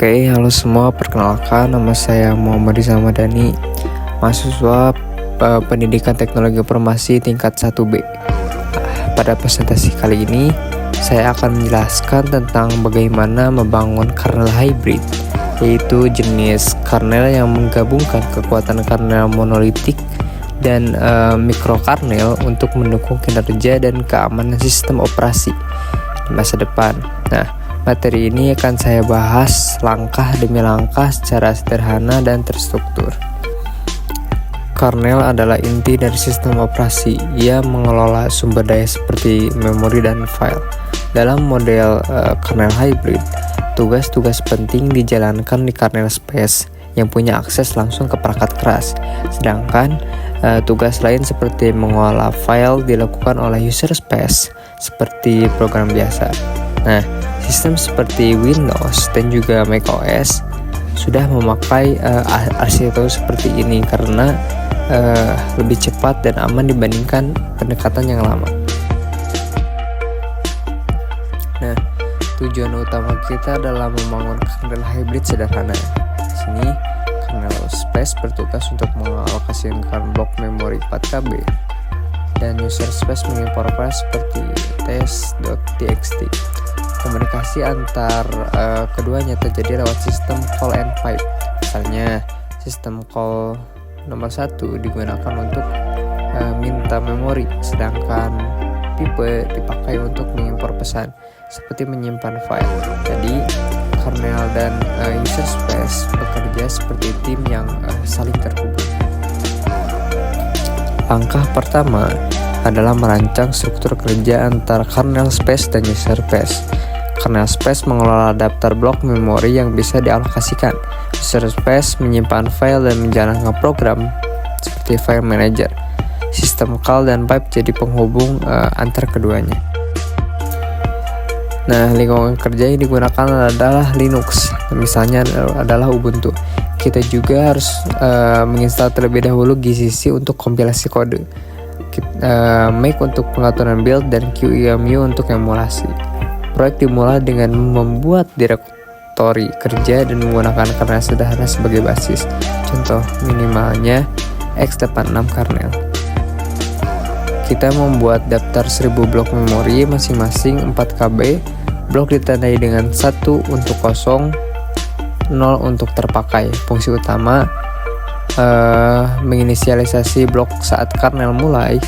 Oke, halo semua, perkenalkan nama saya Muhammad Rizal Madani, mahasiswa Pendidikan Teknologi Informasi tingkat 1B. Pada presentasi kali ini, saya akan menjelaskan tentang bagaimana membangun kernel hybrid, yaitu jenis kernel yang menggabungkan kekuatan kernel monolitik dan mikrokernel untuk mendukung kinerja dan keamanan sistem operasi di masa depan. Nah, materi ini akan saya bahas langkah demi langkah secara sederhana dan terstruktur. Kernel adalah inti dari sistem operasi. Ia mengelola sumber daya seperti memori dan file. Dalam model kernel hybrid, tugas-tugas penting dijalankan di kernel space yang punya akses langsung ke perangkat keras. Sedangkan tugas lain seperti mengolah file dilakukan oleh user space seperti program biasa. Nah, sistem seperti Windows dan juga macOS sudah memakai arsitektur seperti ini karena lebih cepat dan aman dibandingkan pendekatan yang lama. Nah, tujuan utama kita adalah membangun kernel hybrid sederhana. Di sini, kernel space bertugas untuk mengalokasikan blok memori 4KB dan user space mengimpor file seperti test.txt. Komunikasi antar keduanya terjadi lewat sistem call and pipe. Misalnya, sistem call nomor 1 digunakan untuk minta memori, sedangkan pipe dipakai untuk mengimpor pesan, seperti menyimpan file. Jadi, kernel dan user space bekerja seperti tim yang saling terhubung. Langkah pertama adalah merancang struktur kerja antara kernel space dan user space. Kernel space mengelola daftar blok memori yang bisa dialokasikan. User space menyimpan file dan menjalankan program seperti file manager. Sistem call dan pipe jadi penghubung antar keduanya. Nah, lingkungan kerja yang digunakan adalah Linux, misalnya adalah Ubuntu. Kita juga harus menginstal terlebih dahulu GCC untuk kompilasi kode, Make untuk pengaturan build, dan QEMU untuk emulasi. Proyek dimulai dengan membuat direktori kerja dan menggunakan kernel sederhana sebagai basis. Contoh minimalnya x86 kernel. Kita membuat daftar 1000 blok memori masing-masing 4KB. Blok ditandai dengan 1 untuk kosong, 0 untuk terpakai. Fungsi utama menginisialisasi blok saat kernel mulai,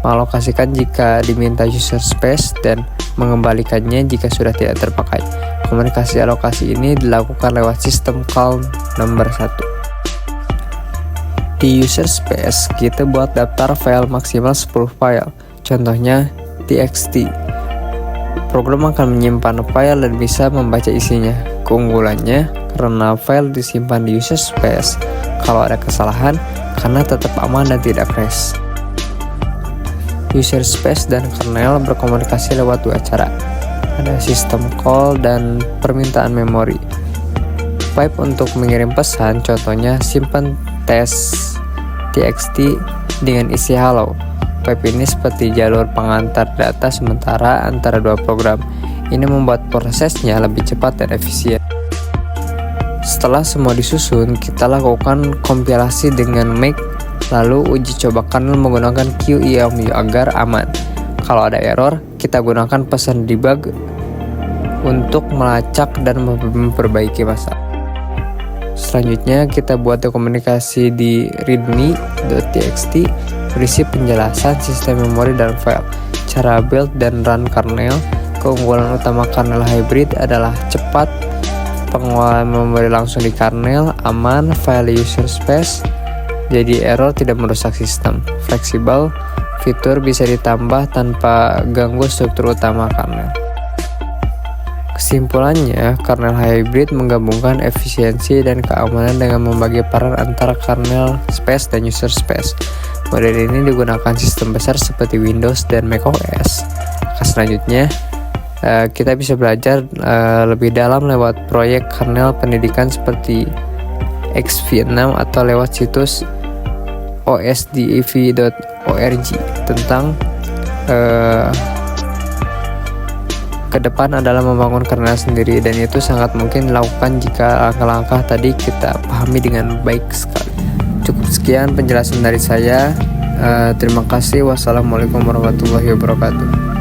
mengalokasikan jika diminta user space, dan mengembalikannya jika sudah tidak terpakai. Komunikasi alokasi ini dilakukan lewat sistem call nomor 1. Di user space, kita buat daftar file maksimal 10 file, contohnya txt. Program akan menyimpan file dan bisa membaca isinya. Keunggulannya, karena file disimpan di user space, kalau ada kesalahan, karena tetap aman dan tidak crash. User space dan kernel berkomunikasi lewat dua cara. Ada sistem call dan permintaan memori. Pipe untuk mengirim pesan, contohnya simpan test.txt dengan isi hello. Pipe ini seperti jalur pengantar data sementara antara dua program. Ini membuat prosesnya lebih cepat dan efisien. Setelah semua disusun, kita lakukan kompilasi dengan make, lalu uji coba kernel menggunakan QEMU agar aman. Kalau ada error, kita gunakan pesan debug untuk melacak dan memperbaiki masalah. Selanjutnya, kita buat komunikasi di readme.txt berisi penjelasan sistem memori dan file, cara build dan run kernel. Keunggulan utama kernel hybrid adalah cepat, pengelolaan memori langsung di kernel, aman, file user space, jadi error tidak merusak sistem. Fleksibel, fitur bisa ditambah tanpa ganggu struktur utama kernel. Kesimpulannya, kernel hybrid menggabungkan efisiensi dan keamanan dengan membagi peran antara kernel space dan user space. Model ini digunakan sistem besar seperti Windows dan macOS. Selanjutnya, kita bisa belajar lebih dalam lewat proyek kernel pendidikan seperti XV6 atau lewat situs osdev.org tentang ke depan adalah membangun kernel sendiri, dan itu sangat mungkin dilakukan jika langkah-langkah tadi kita pahami dengan baik sekali. Cukup sekian penjelasan dari saya. Terima kasih. Wassalamualaikum warahmatullahi wabarakatuh.